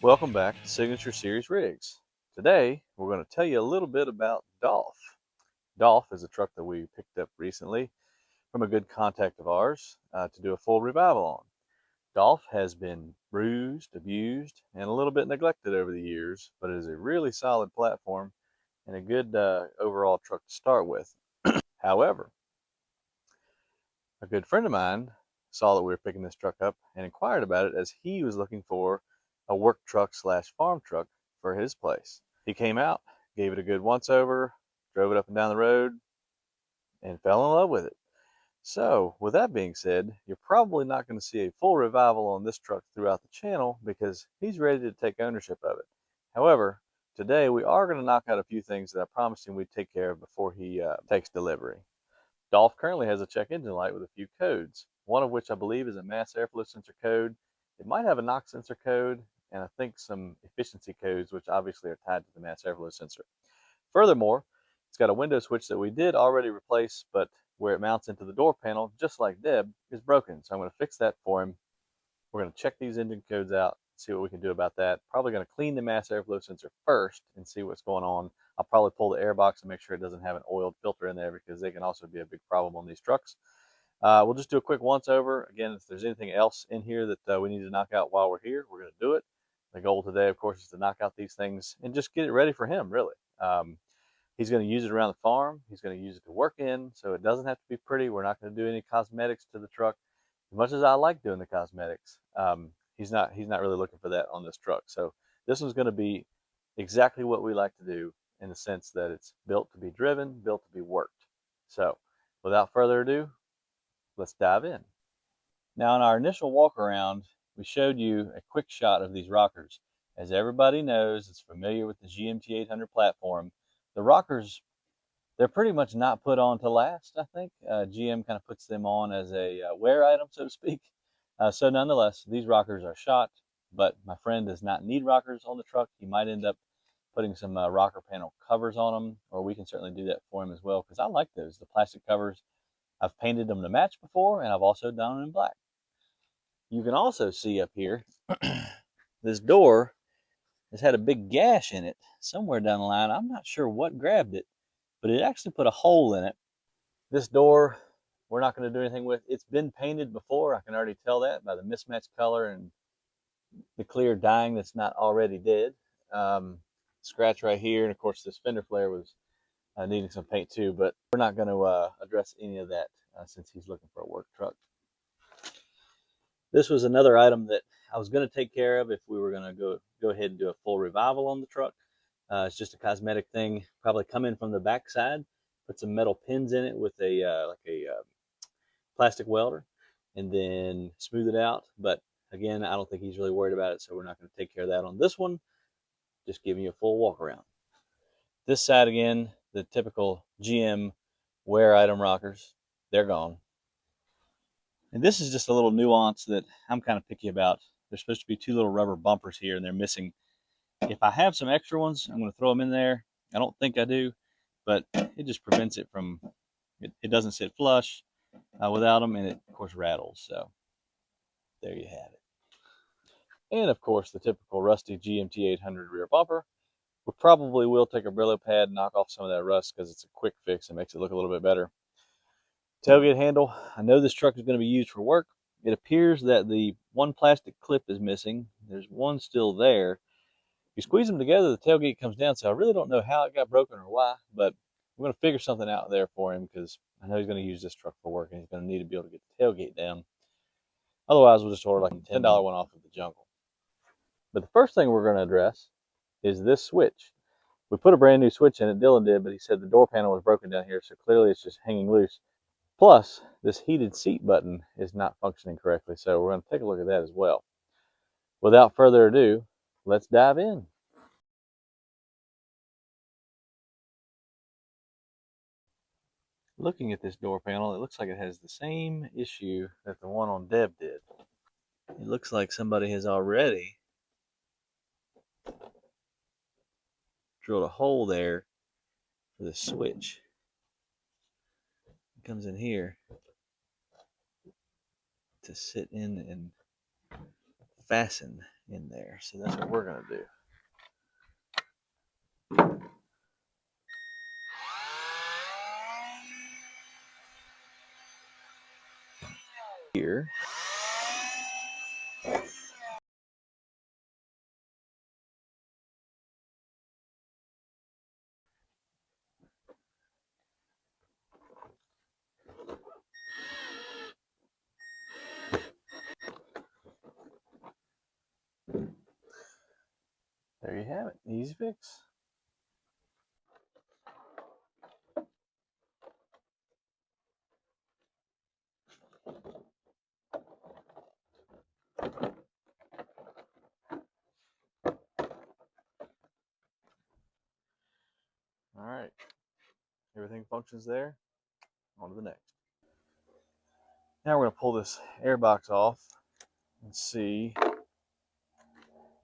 Welcome back to Signature Series Rigs. Today, we're going to tell you a little bit about Dolph. Dolph is a truck that we picked up recently from a good contact of ours to do a full revival on. Dolph has been bruised, abused, and a little bit neglected over the years, but it is a really solid platform and a good overall truck to start with. However, a good friend of mine saw that we were picking this truck up and inquired about it as he was looking for a work truck slash farm truck for his place. He came out, gave it a good once over, drove it up and down the road, and fell in love with it. So, with that being said, you're probably not going to see a full revival on this truck throughout the channel because he's ready to take ownership of it. However, today we are going to knock out a few things that I promised him we'd take care of before he takes delivery. Dolph currently has a check engine light with a few codes, one of which I believe is a mass airflow sensor code. It might have a NOx sensor code, and I think some efficiency codes, which obviously are tied to the mass airflow sensor. Furthermore, it's got a window switch that we did already replace, but where it mounts into the door panel, just like Deb, is broken. So I'm going to fix that for him. We're going to check these engine codes out, see what we can do about that. Probably going to clean the mass airflow sensor first and see what's going on. I'll probably pull the air box and make sure it doesn't have an oiled filter in there because they can also be a big problem on these trucks. We'll just do a quick once over. Again, if there's anything else in here that we need to knock out while we're here, we're going to do it. The goal today, of course, is to knock out these things and just get it ready for him, really. He's going to use it around the farm. He's going to use it to work in, so it doesn't have to be pretty. We're not going to do any cosmetics to the truck. As much as I like doing the cosmetics, he's not really looking for that on this truck. So this one's going to be exactly what we like to do in the sense that it's built to be driven, built to be worked. So without further ado, let's dive in. Now, in our initial walk around, we showed you a quick shot of these rockers. As everybody knows, that's familiar with the GMT 800 platform, the rockers, they're pretty much not put on to last, I think. GM kind of puts them on as a wear item, so to speak. So nonetheless, these rockers are shot, but my friend does not need rockers on the truck. He might end up putting some rocker panel covers on them, or we can certainly do that for him as well, because I like those, the plastic covers. I've painted them to match before, and I've also done them in black. You can also see up here, this door has had a big gash in it somewhere down the line. I'm not sure what grabbed it, but it actually put a hole in it. This door, we're not going to do anything with. It's been painted before. I can already tell that by the mismatched color and the clear dyeing that's not already dead. Scratch right here, and of course this fender flare was needing some paint too, but we're not going to address any of that since he's looking for a work truck. This was another item that I was going to take care of if we were going to go ahead and do a full revival on the truck. It's just a cosmetic thing, probably come in from the back side, put some metal pins in it with a plastic welder, and then smooth it out. But again, I don't think he's really worried about it, so we're not going to take care of that on this one. Just giving you a full walk around. This side again, the typical GM wear item rockers, they're gone. And this is just a little nuance that I'm kind of picky about. There's supposed to be two little rubber bumpers here, and they're missing. If I have some extra ones, I'm going to throw them in there. I don't think I do, but it just prevents it from, it doesn't sit flush without them, and it, of course, rattles. So there you have it. And, of course, the typical rusty GMT 800 rear bumper. We probably will take a Brillo pad and knock off some of that rust because it's a quick fix and makes it look a little bit better. Tailgate handle. I know this truck is going to be used for work. It appears that the one plastic clip is missing. There's one still there. If you squeeze them together, the tailgate comes down. So I really don't know how it got broken or why, but we're going to figure something out there for him because I know he's going to use this truck for work and he's going to need to be able to get the tailgate down. Otherwise, we'll just order like a $10 one off of the jungle. But the first thing we're going to address is this switch. We put a brand new switch in it, Dylan did, but he said the door panel was broken down here, so clearly it's just hanging loose. Plus, this heated seat button is not functioning correctly, so we're going to take a look at that as well. Without further ado, let's dive in. Looking at this door panel, it looks like it has the same issue that the one on Deb did. It looks like somebody has already drilled a hole there for the switch. It comes in here to sit in and fasten. in there. So that's what we're going to do. Here. There you have it. Easy fix. All right. Everything functions there. On to the next. Now we're going to pull this air box off and see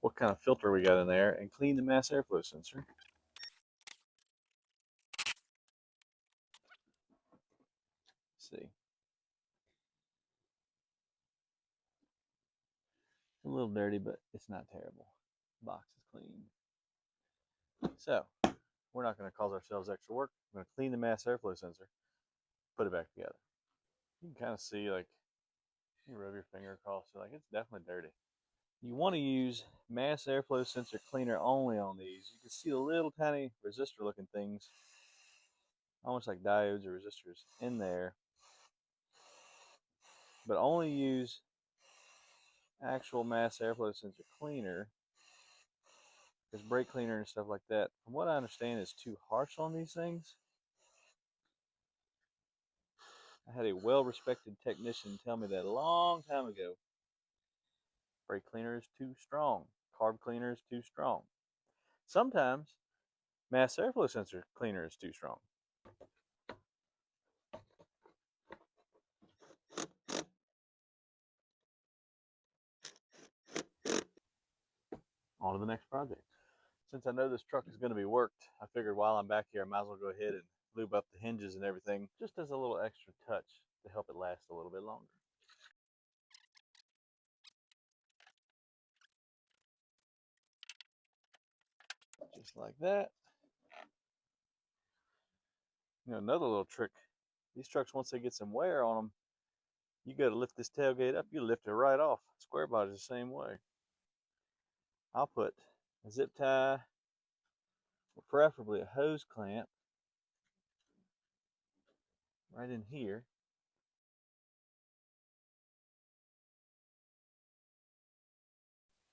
what kind of filter we got in there and clean the mass airflow sensor. Let's see. A little dirty, but it's not terrible. The box is clean. So, we're not going to cause ourselves extra work. We're going to clean the mass airflow sensor, put it back together. You can kind of see, like, you rub your finger across it, like it's definitely dirty. You want to use mass airflow sensor cleaner only on these. You can see the little tiny resistor looking things, almost like diodes or resistors in there. But only use actual mass airflow sensor cleaner, because brake cleaner and stuff like that, from what I understand, is too harsh on these things. I had a well-respected technician tell me that a long time ago. Brake cleaner is too strong. Carb cleaner is too strong. Sometimes mass airflow sensor cleaner is too strong. On to the next project. Since I know this truck is going to be worked, I figured while I'm back here, I might as well go ahead and lube up the hinges and everything, just as a little extra touch to help it last a little bit longer. Just like that. You know, another little trick. These trucks, once they get some wear on them, you got to lift this tailgate up. You lift it right off. Square body's the same way. I'll put a zip tie, or preferably a hose clamp, right in here.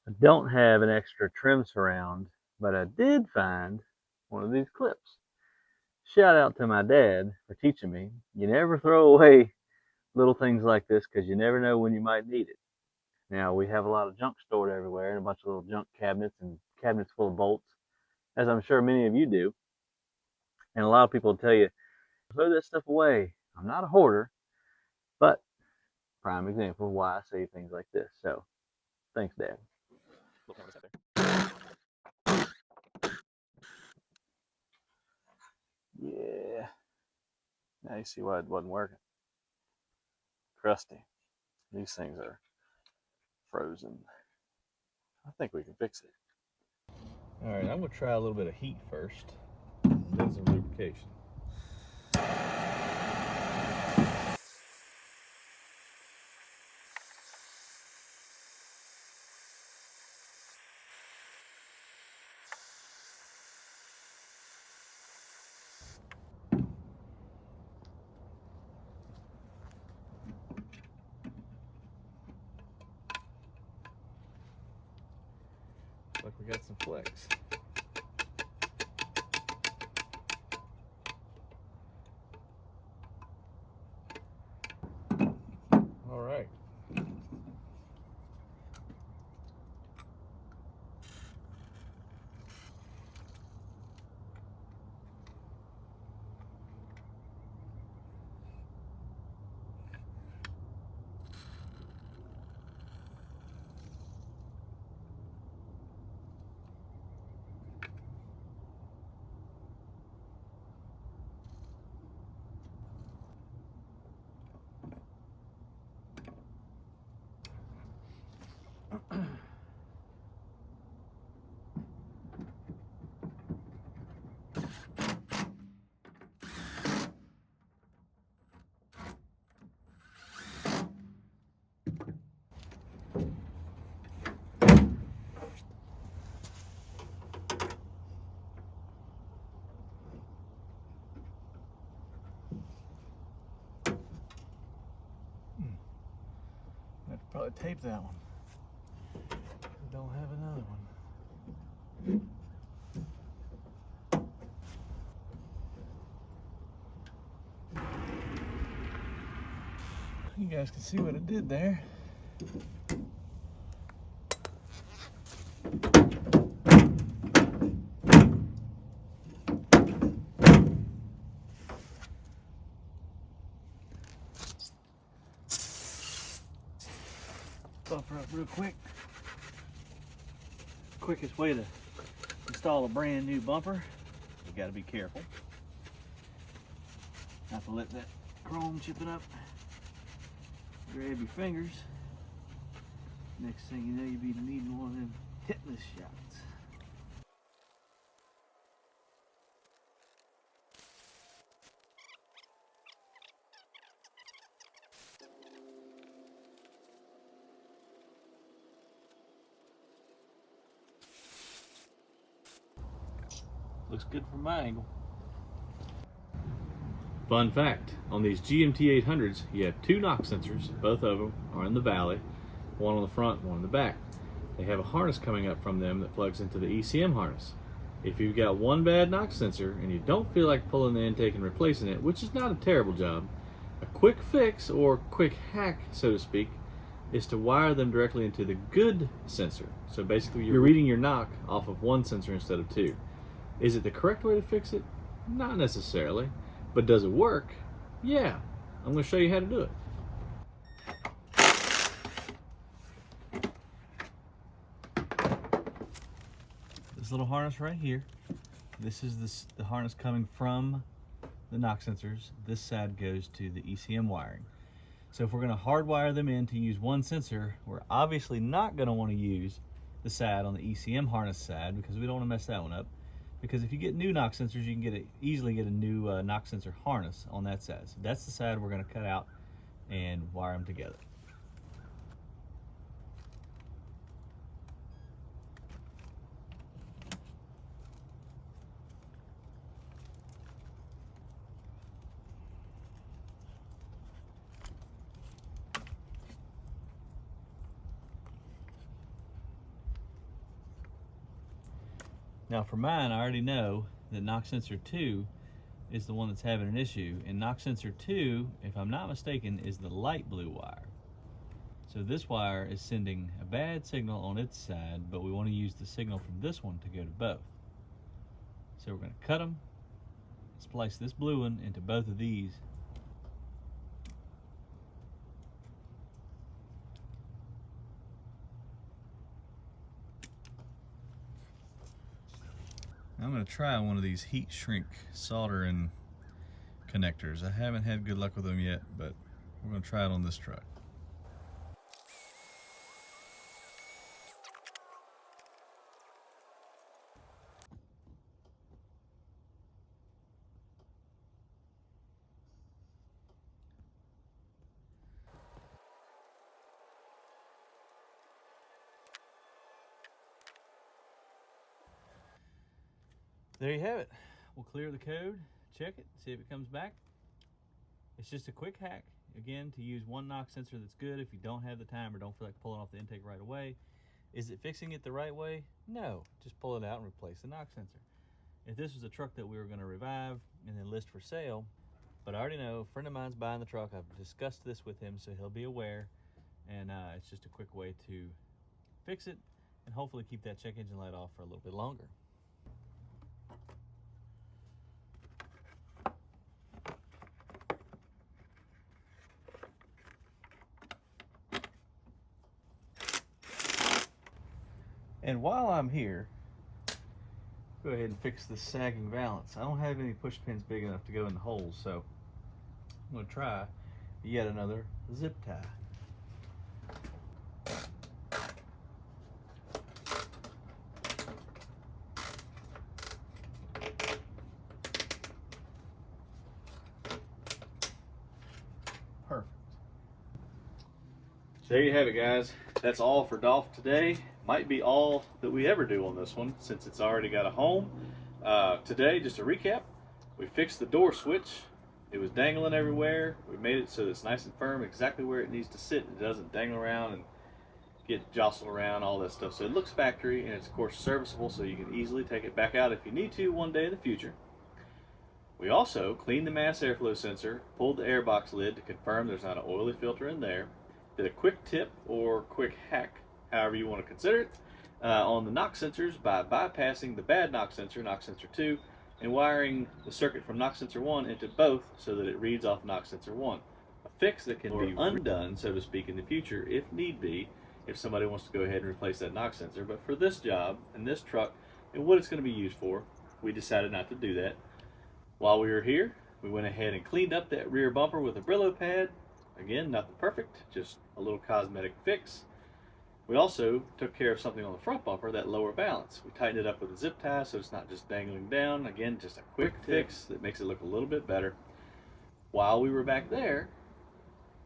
I don't have an extra trim surround, but I did find one of these clips. Shout out to my dad for teaching me. You never throw away little things like this because you never know when you might need it. Now, we have a lot of junk stored everywhere and a bunch of little junk cabinets and cabinets full of bolts, as I'm sure many of you do. And a lot of people tell you, throw that stuff away. I'm not a hoarder, but prime example of why I say things like this. So, thanks, Dad. Yeah. Now you see why it wasn't working. Crusty. These things are frozen. I think we can fix it. All right, I'm gonna try a little bit of heat first, and then some lubrication. Looks like we got some flex. All right. tape that one. We don't have another one. You guys can see what it did there. Bumper up real quick. Quickest way to install a brand new bumper, you got to be careful not to let that chrome chip it up. Grab your fingers. Next thing you know, you'll be needing one of them tetanus shots. Looks good from my angle. Fun fact, on these GMT 800s, you have two knock sensors. Both of them are in the valley, one on the front, one in the back. They have a harness coming up from them that plugs into the ECM harness. If you've got one bad knock sensor and you don't feel like pulling the intake and replacing it, which is not a terrible job, a quick fix, or quick hack, so to speak, is to wire them directly into the good sensor. So basically you're reading your knock off of one sensor instead of two. Is it the correct way to fix it? Not necessarily. But does it work? Yeah. I'm going to show you how to do it. This little harness right here, this is the harness coming from the knock sensors. This side goes to the ECM wiring. So if we're going to hardwire them in to use one sensor, we're obviously not going to want to use the side on the ECM harness side because we don't want to mess that one up. Because if you get new knock sensors, you can easily get a new knock sensor harness on that side. So that's the side we're going to cut out and wire them together. Now for mine, I already know that knock sensor 2 is the one that's having an issue, and knock sensor 2, if I'm not mistaken, is the light blue wire. So this wire is sending a bad signal on its side, but we want to use the signal from this one to go to both. So we're going to cut them, splice this blue one into both of these. I'm going to try one of these heat shrink soldering connectors. I haven't had good luck with them yet, but we're going to try it on this truck. There you have it. We'll clear the code, check it, see if it comes back. It's just a quick hack, again, to use one knock sensor that's good if you don't have the time or don't feel like pulling off the intake right away. Is it fixing it the right way? No, just pull it out and replace the knock sensor. If this was a truck that we were going to revive and then list for sale, but I already know a friend of mine's buying the truck. I've discussed this with him, so he'll be aware, and it's just a quick way to fix it and hopefully keep that check engine light off for a little bit longer. And while I'm here, go ahead and fix this sagging valance. I don't have any push pins big enough to go in the holes, so I'm going to try yet another zip tie. Perfect. So there you have it, guys. That's all for Dolph today. Might be all that we ever do on this one since it's already got a home. Today, just to recap, we fixed the door switch. It was dangling everywhere. We made it so it's nice and firm, exactly where it needs to sit. It doesn't dangle around and get jostled around, all that stuff. So it looks factory, and it's of course serviceable, so you can easily take it back out if you need to one day in the future. We also cleaned the mass airflow sensor, pulled the airbox lid to confirm there's not an oily filter in there, did a quick tip or quick hack, however you want to consider it, on the knock sensors by bypassing the bad knock sensor 2, and wiring the circuit from knock sensor 1 into both so that it reads off knock sensor 1. A fix that can be undone, so to speak, in the future if need be, if somebody wants to go ahead and replace that knock sensor. But for this job and this truck and what it's going to be used for, we decided not to do that. While we were here, we went ahead and cleaned up that rear bumper with a Brillo pad. Again, nothing perfect, just a little cosmetic fix. We also took care of something on the front bumper, that lower balance. We tightened it up with a zip tie so it's not just dangling down. Again, just a quick fix that makes it look a little bit better. While we were back there,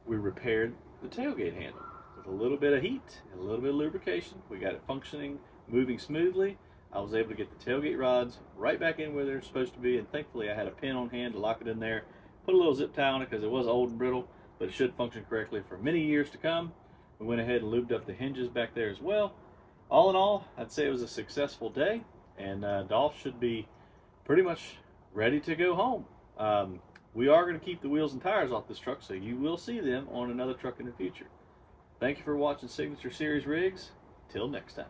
we repaired the tailgate handle with a little bit of heat and a little bit of lubrication. We got it functioning, moving smoothly. I was able to get the tailgate rods right back in where they're supposed to be, and thankfully I had a pin on hand to lock it in there. Put a little zip tie on it because it was old and brittle, but it should function correctly for many years to come. We went ahead and lubed up the hinges back there as well. All in all, I'd say it was a successful day, and Dolph should be pretty much ready to go home. We are going to keep the wheels and tires off this truck, so you will see them on another truck in the future. Thank you for watching Signature Series Rigs. Till next time.